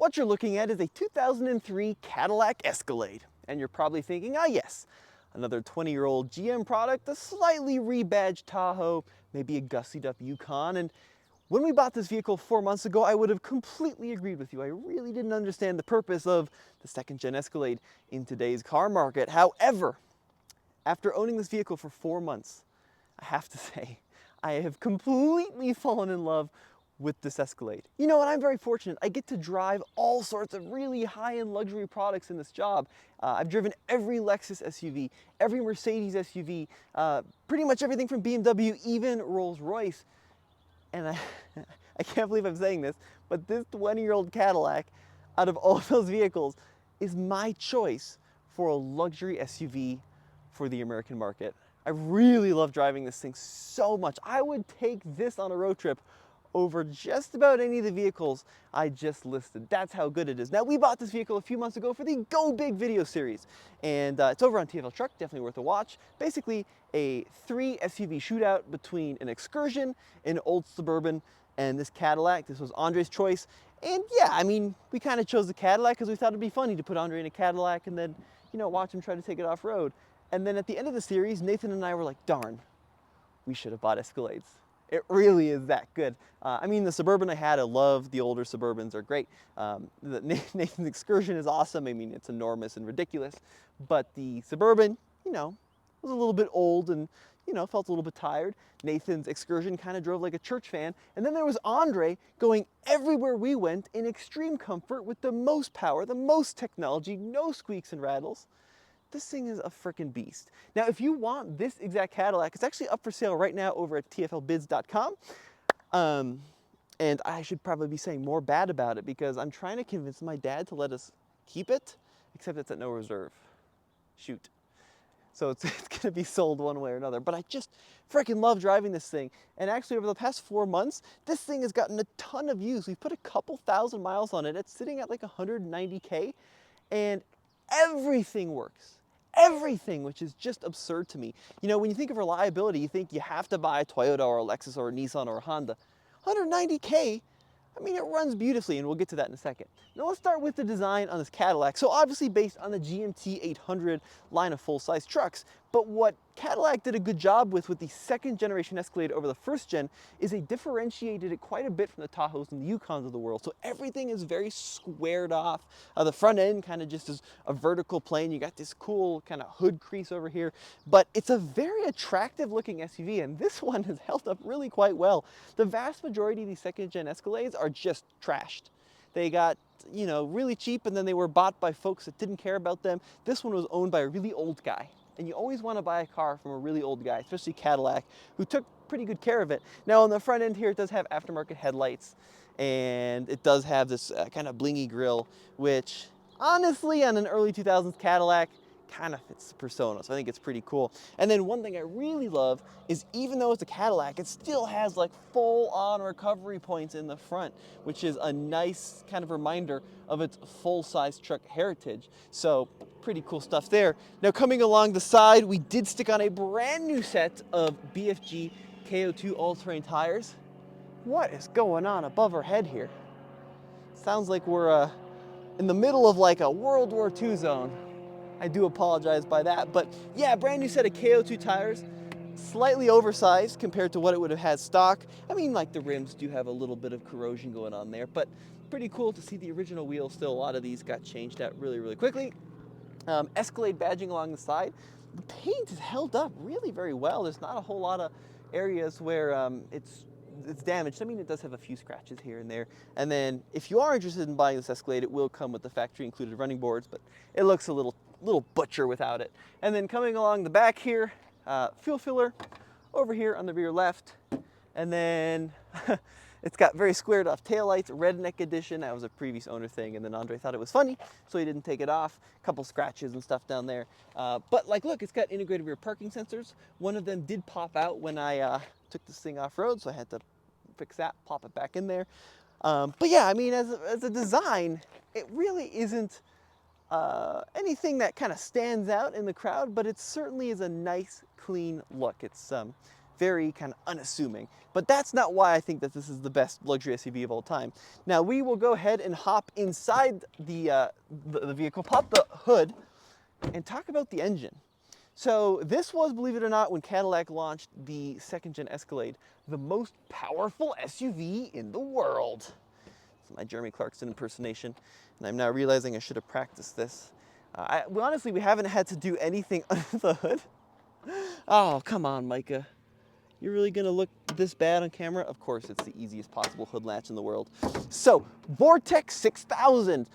What you're looking at is a 2003 Cadillac Escalade. And you're probably thinking, ah yes, another 20-year-old GM product, a slightly rebadged Tahoe, maybe a gussied up Yukon. And when we bought this vehicle 4 months ago, I would have completely agreed with you. I really didn't understand the purpose of the second-gen Escalade in today's car market. However, after owning this vehicle for 4 months, I have to say, I have completely fallen in love with this Escalade. You know what, I'm very fortunate. I get to drive all sorts of really high-end luxury products in this job. I've driven every Lexus SUV, every Mercedes SUV, pretty much everything from BMW, even Rolls-Royce. And I can't believe I'm saying this, but this 20-year-old Cadillac, out of all of those vehicles, is my choice for a luxury SUV for the American market. I really love driving this thing so much. I would take this on a road trip over just about any of the vehicles I just listed. That's how good it is. Now, we bought this vehicle a few months ago for the Go Big video series, and it's over on TFL Truck, definitely worth a watch. Basically, a 3 SUV shootout between an Excursion, an old Suburban, and this Cadillac. This was Andre's choice, and yeah, I mean, we kind of chose the Cadillac because we thought it'd be funny to put Andre in a Cadillac and then, you know, watch him try to take it off-road. And then at the end of the series, Nathan and I were like, darn, we should have bought Escalades. It really is that good. I mean, the Suburban I had, I love the older Suburbans, are great. Nathan's Excursion is awesome. I mean, it's enormous and ridiculous. But the Suburban, you know, was a little bit old and, you know, felt a little bit tired. Nathan's Excursion kind of drove like a church fan. And then there was Andre going everywhere we went in extreme comfort with the most power, the most technology, no squeaks and rattles. This thing is a freaking beast. Now, if you want this exact Cadillac, it's actually up for sale right now over at tflbids.com. And I should probably be saying more bad about it because I'm trying to convince my dad to let us keep it, except it's at no reserve. Shoot. So it's gonna be sold one way or another. But I just freaking love driving this thing. And actually over the past 4 months, this thing has gotten a ton of use. We've put a couple thousand miles on it. It's sitting at like 190K. And everything works. Everything, which is just absurd to me. You know, when you think of reliability, you think you have to buy a Toyota or a Lexus or a Nissan or a Honda. 190K, I mean, it runs beautifully, and we'll get to that in a second. Now let's start with the design on this Cadillac. So obviously based on the GMT 800 line of full-size trucks, but what Cadillac did a good job with the second generation Escalade over the first gen is they differentiated it quite a bit from the Tahoes and the Yukons of the world. So everything is very squared off. The front end kind of just is a vertical plane. You got this cool kind of hood crease over here, but it's a very attractive looking SUV, and this one has held up really quite well. The vast majority of these second gen Escalades are just trashed. They got, you know, really cheap, and then they were bought by folks that didn't care about them. This one was owned by a really old guy. And you always want to buy a car from a really old guy, especially Cadillac, who took pretty good care of it. Now on the front end here, it does have aftermarket headlights, and it does have this kind of blingy grille, which honestly on an early 2000s Cadillac kind of fits the persona, so I think it's pretty cool. And then one thing I really love is even though it's a Cadillac, it still has like full-on recovery points in the front, which is a nice kind of reminder of its full-size truck heritage. So pretty cool stuff there. Now coming along the side, we did stick on a brand new set of BFG KO2 all-terrain tires. What is going on above our head here? Sounds like we're in the middle of like a World War II zone. I do apologize by that, but yeah, brand new set of KO2 tires, slightly oversized compared to what it would have had stock. I mean, like the rims do have a little bit of corrosion going on there, but pretty cool to see the original wheels. Still, a lot of these got changed out really, really quickly. Escalade badging along the side. The paint is held up really very well. There's not a whole lot of areas where it's damaged. I mean, it does have a few scratches here and there. And then if you are interested in buying this Escalade, it will come with the factory included running boards, but it looks a little butcher without it. And then coming along the back here, fuel filler over here on the rear left. And then it's got very squared off taillights, redneck edition. That was a previous owner thing, and then Andre thought it was funny, so he didn't take it off. A couple scratches and stuff down there. But like, look, it's got integrated rear parking sensors. One of them did pop out when I took this thing off-road, so I had to fix that, pop it back in there. But yeah, I mean, as a design, it really isn't anything that kind of stands out in the crowd, but it certainly is a nice, clean look. It's very kind of unassuming. But that's not why I think that this is the best luxury SUV of all time. Now we will go ahead and hop inside the vehicle, pop the hood, and talk about the engine. So this was, believe it or not, when Cadillac launched the second-gen Escalade, the most powerful SUV in the world. It's my Jeremy Clarkson impersonation, and I'm now realizing I should have practiced this. Honestly, we haven't had to do anything under the hood. Oh, come on, Micah. You're really gonna look this bad on camera? Of course, it's the easiest possible hood latch in the world. So, Vortex 6000,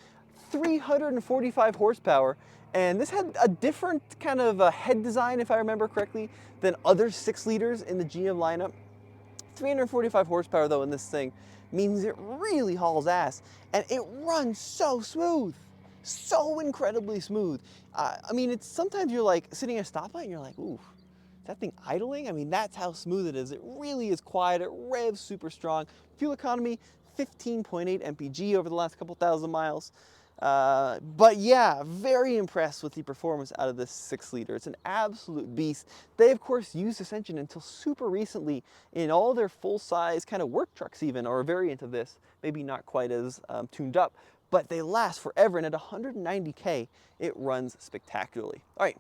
345 horsepower, and this had a different kind of head design, if I remember correctly, than other 6-liters in the GM lineup. 345 horsepower, though, in this thing means it really hauls ass, and it runs so smooth. So incredibly smooth. I mean, it's sometimes you're like sitting at a stoplight and you're like, ooh, is that thing idling? I mean, that's how smooth it is. It really is quiet. It revs super strong. Fuel economy, 15.8 mpg over the last couple thousand miles. But yeah, very impressed with the performance out of this 6-liter. It's an absolute beast. They, of course, used this engine until super recently in all their full-size kind of work trucks even, or a variant of this, maybe not quite as tuned up, but they last forever, and at 190K, it runs spectacularly. All right,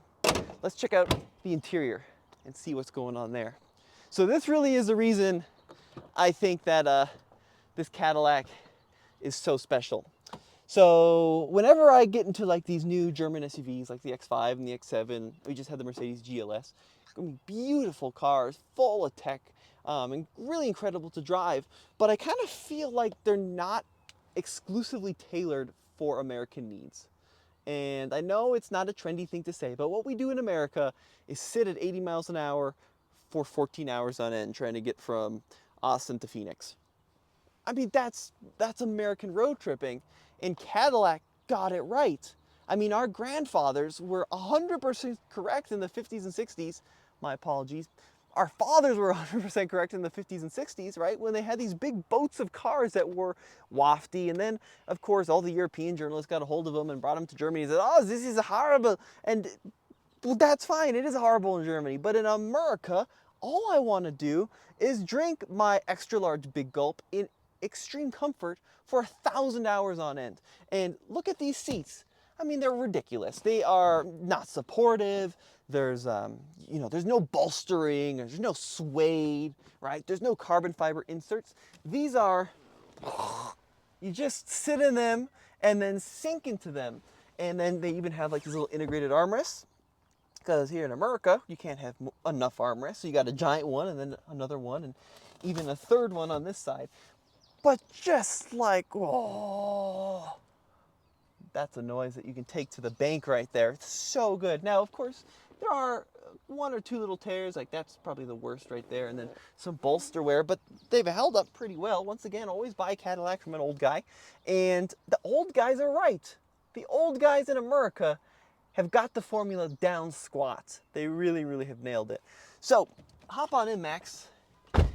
let's check out the interior and see what's going on there. So this really is the reason I think that this Cadillac is so special. So whenever I get into like these new German SUVs like the X5 and the X7, we just had the Mercedes GLS, I mean, beautiful cars, full of tech, and really incredible to drive, but I kind of feel like they're not exclusively tailored for American needs. And I know it's not a trendy thing to say, but what we do in America is sit at 80 miles an hour for 14 hours on end trying to get from Austin to Phoenix. I mean, that's American road tripping, and Cadillac got it right. I mean, our grandfathers were 100% correct in the 50s and 60s. My apologies. Our fathers were 100% correct in the 50s and 60s, right? When they had these big boats of cars that were wafty. And then, of course, all the European journalists got a hold of them and brought them to Germany and said, oh, this is horrible. And well, that's fine. It is horrible in Germany. But in America, all I want to do is drink my extra large big gulp in extreme comfort for 1,000 hours on end. And look at these seats. I mean, they're ridiculous. They are not supportive. There's, there's no bolstering. There's no suede, right? There's no carbon fiber inserts. These are, you just sit in them and then sink into them. And then they even have like these little integrated armrests. Because here in America, you can't have enough armrests. So you got a giant one and then another one and even a third one on this side. But just like, oh, that's a noise that you can take to the bank right there. It's so good. Now, of course, there are one or two little tears, like that's probably the worst right there, and then some bolster wear, but they've held up pretty well. Once again, always buy Cadillac from an old guy. And the old guys are right. The old guys in America have got the formula down squat. They really, really have nailed it. So, hop on in, Max,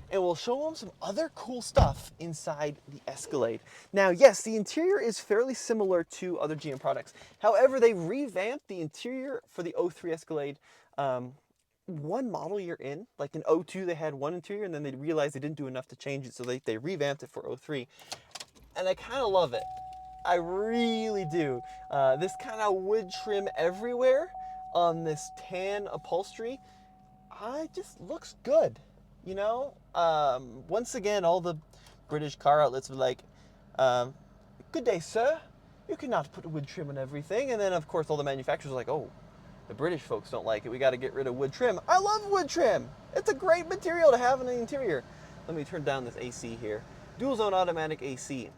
and we'll show them some other cool stuff inside the Escalade. Now, yes, the interior is fairly similar to other GM products. However, they revamped the interior for the 03 Escalade one model year in. Like in 02, they had one interior, and then they realized they didn't do enough to change it, so they revamped it for 03. And I kind of love it. I really do. This kind of wood trim everywhere on this tan upholstery, just looks good. You know, once again, all the British car outlets were like, good day, sir. You cannot put wood trim on everything. And then, of course, all the manufacturers are like, oh, the British folks don't like it. We got to get rid of wood trim. I love wood trim. It's a great material to have in the interior. Let me turn down this AC here. Dual zone automatic AC.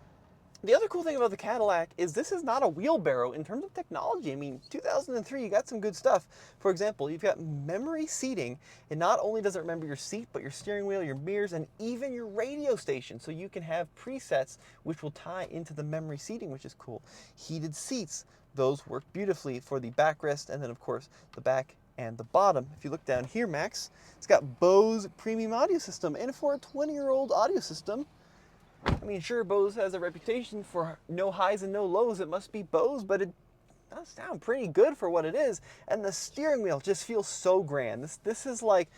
The other cool thing about the Cadillac is this is not a wheelbarrow in terms of technology. I mean, 2003, you got some good stuff. For example, you've got memory seating. And not only does it remember your seat, but your steering wheel, your mirrors, and even your radio station. So you can have presets which will tie into the memory seating, which is cool. Heated seats. Those work beautifully for the backrest and then, of course, the back and the bottom. If you look down here, Max, it's got Bose premium audio system. And for a 20-year-old audio system, I mean, sure, Bose has a reputation for no highs and no lows. It must be Bose, but it does sound pretty good for what it is. And the steering wheel just feels so grand. This is like,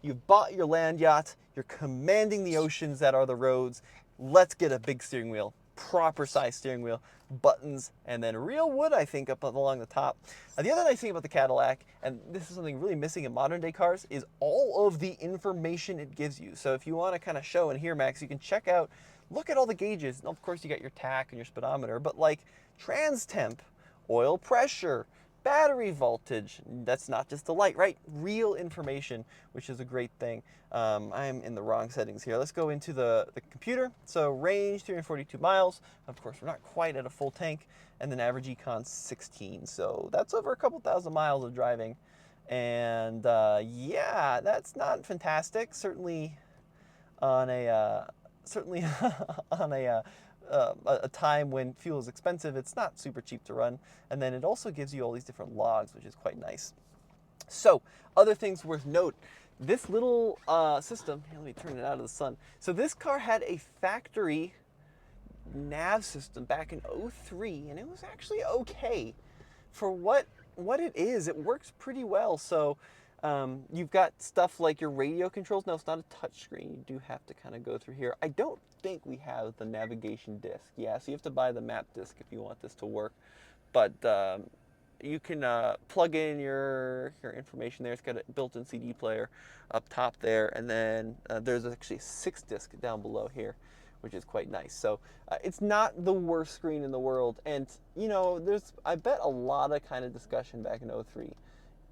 You've bought your land yacht. You're commanding the oceans that are the roads. Let's get a big steering wheel, proper size steering wheel, buttons, and then real wood, I think, up along the top. The other nice thing about the Cadillac, and this is something really missing in modern day cars, is all of the information it gives you. So if you want to kind of show and hear, Max, you can check out, look at all the gauges. And of course, you got your tach and your speedometer, but like trans temp, oil pressure, battery voltage. That's not just the light, right? Real information, which is a great thing. I'm in the wrong settings here. Let's go into the computer. So range, 342 miles. Of course, we're not quite at a full tank. And then average econ, 16. So that's over a couple thousand miles of driving. And yeah, that's not fantastic. Certainly on a on a time when fuel is expensive, it's not super cheap to run. And then it also gives you all these different logs, which is quite nice. So other things worth note, this little system, here, let me turn it out of the sun. So this car had a factory nav system back in 03, and it was actually okay. For what it is, it works pretty well. So you've got stuff like your radio controls. No, it's not a touch screen. You do have to kind of go through here. I don't think we have the navigation disc. Yeah, so you have to buy the map disc if you want this to work. But you can plug in your information there. It's got a built-in CD player up top there. And then there's actually a 6-disc down below here, which is quite nice. So it's not the worst screen in the world. And, you know, there's, I bet, a lot of kind of discussion back in 03.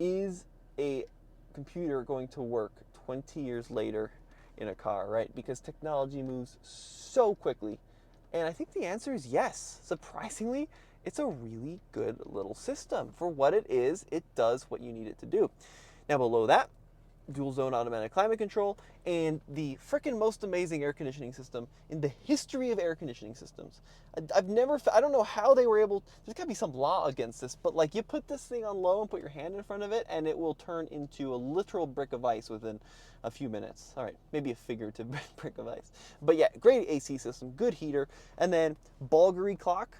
Is a computer going to work 20 years later in a car, right? Because technology moves so quickly. And I think the answer is yes. Surprisingly, it's a really good little system. For what it is, it does what you need it to do. Now below that, dual zone automatic climate control, and the frickin' most amazing air conditioning system in the history of air conditioning systems. I don't know how they were able, there's gotta be some law against this, but like you put this thing on low and put your hand in front of it and it will turn into a literal brick of ice within a few minutes. All right, maybe a figurative brick of ice. But yeah, great AC system, good heater, and then Bulgari clock.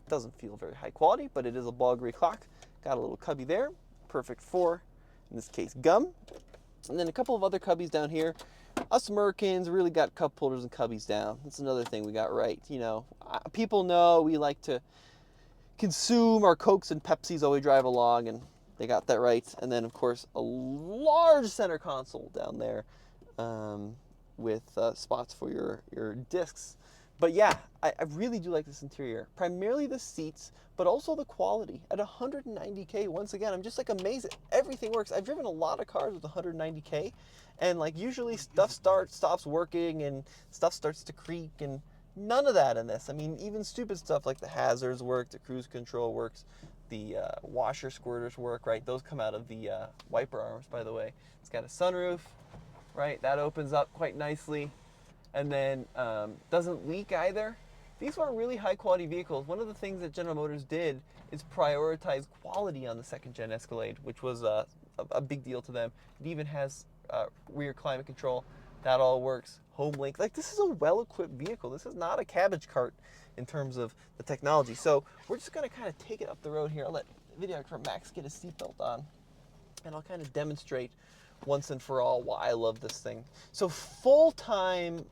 Doesn't feel very high quality, but it is a Bulgari clock. Got a little cubby there, perfect for, in this case, gum. And then a couple of other cubbies down here. Us Americans really got cup holders and cubbies down. That's another thing we got right. You know, people know we like to consume our Cokes and Pepsis while we drive along, and they got that right. And then, of course, a large center console down there with spots for your discs. But yeah, I really do like this interior. Primarily the seats, but also the quality. At 190K, once again, I'm just like amazed that everything works. I've driven a lot of cars with 190K, and like usually stuff stops working and stuff starts to creak, and none of that in this. I mean, even stupid stuff like the hazards work, the cruise control works, the washer squirters work, right? Those come out of the wiper arms, by the way. It's got a sunroof, right? That opens up quite nicely. And then doesn't leak either. These are really high quality vehicles. One of the things that General Motors did is prioritize quality on the second gen Escalade, which was a big deal to them. It even has rear climate control. That all works. Home link. Like, this is a well equipped vehicle. This is not a cabbage cart in terms of the technology. So we're just gonna kind of take it up the road here. I'll let videographer Max get his seatbelt on, and I'll kind of demonstrate once and for all why I love this thing. So full-time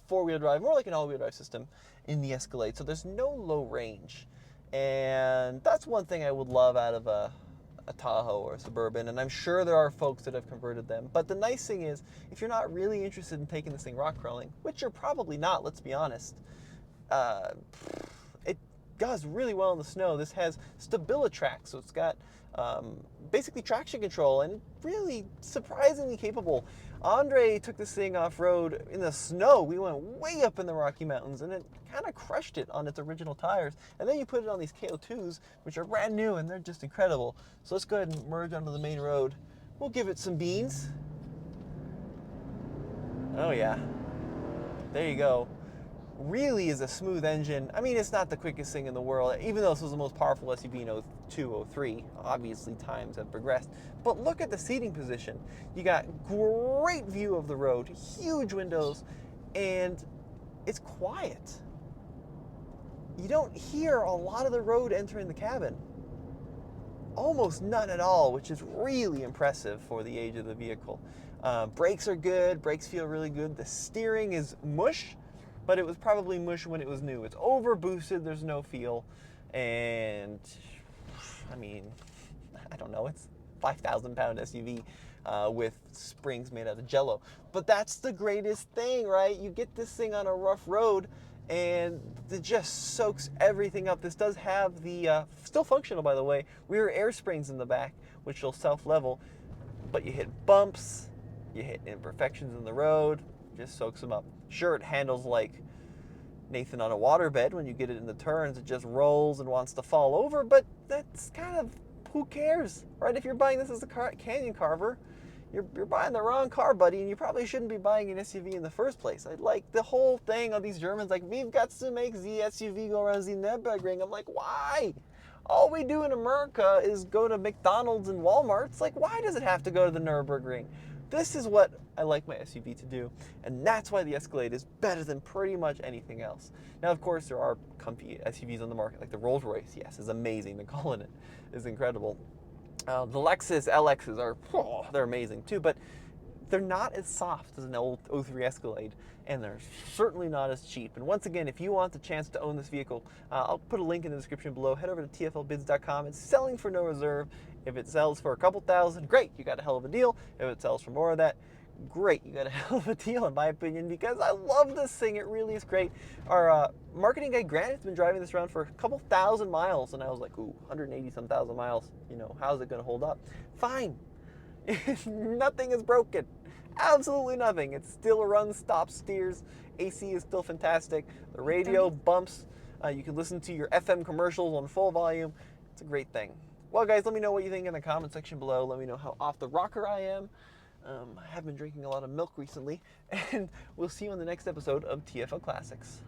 four-wheel drive, more like an all-wheel drive system in the Escalade. So there's no low range. And that's one thing I would love out of a Tahoe or a Suburban. And I'm sure there are folks that have converted them. But the nice thing is, if you're not really interested in taking this thing rock crawling, which you're probably not, let's be honest, it does really well in the snow. This has StabiliTrak, so it's got basically traction control and really surprisingly capable. Andre took this thing off-road in the snow. We went way up in the Rocky Mountains, and it kind of crushed it on its original tires. And then you put it on these KO2s, which are brand new, and they're just incredible. So let's go ahead and merge onto the main road. We'll give it some beans. Oh yeah, there you go. Really is a smooth engine. I mean, it's not the quickest thing in the world, even though this was the most powerful SUV in 02, 03. Obviously, times have progressed. But look at the seating position. You got great view of the road, huge windows, and it's quiet. You don't hear a lot of the road entering the cabin. almost none at all, which is really impressive for the age of the vehicle. Brakes are good. Brakes feel really good. The steering is mush, but it was probably mush when it was new. It's over boosted. There's no feel. And I mean, I don't know. It's 5,000 pound SUV with springs made out of jello. But that's the greatest thing, right? You get this thing on a rough road and it just soaks everything up. This does have the, still functional by the way, rear air springs in the back, which will self-level. But you hit bumps, you hit imperfections in the road, just soaks them up. Sure, it handles like Nathan on a waterbed. When you get it in the turns, it just rolls and wants to fall over, but that's kind of, who cares, right? If you're buying this as a canyon carver, you're buying the wrong car, buddy, and you probably shouldn't be buying an SUV in the first place. I like the whole thing of these Germans, like, we've got to make the SUV go around the Nürburgring. I'm like, why? All we do in America is go to McDonald's and Walmart. It's like, why does it have to go to the Nürburgring? This is what I like my SUV to do, and that's why the Escalade is better than pretty much anything else. Now, of course, there are comfy SUVs on the market, like the Rolls-Royce, yes, is amazing. The Cullinan is incredible. The Lexus LXs are, they're amazing too, but they're not as soft as an old 03 Escalade, and they're certainly not as cheap. And once again, if you want the chance to own this vehicle, I'll put a link in the description below. Head over to tflbids.com. It's selling for no reserve. If it sells for a couple thousand, great, you got a hell of a deal. If it sells for more of that, great, you got a hell of a deal in my opinion, because I love this thing. It really is great. Our marketing guy Grant has been driving this around for a couple thousand miles, and I was like, ooh, 180 some thousand miles, you know, how's it gonna hold up? Fine. Nothing is broken. Absolutely nothing. It still runs, stops, steers. AC is still fantastic. The radio bumps. You can listen to your FM commercials on full volume. It's a great thing. Well, guys, let me know what you think in the comment section below. Let me know how off the rocker I am. I have been drinking a lot of milk recently, and we'll see you on the next episode of TFL Classics.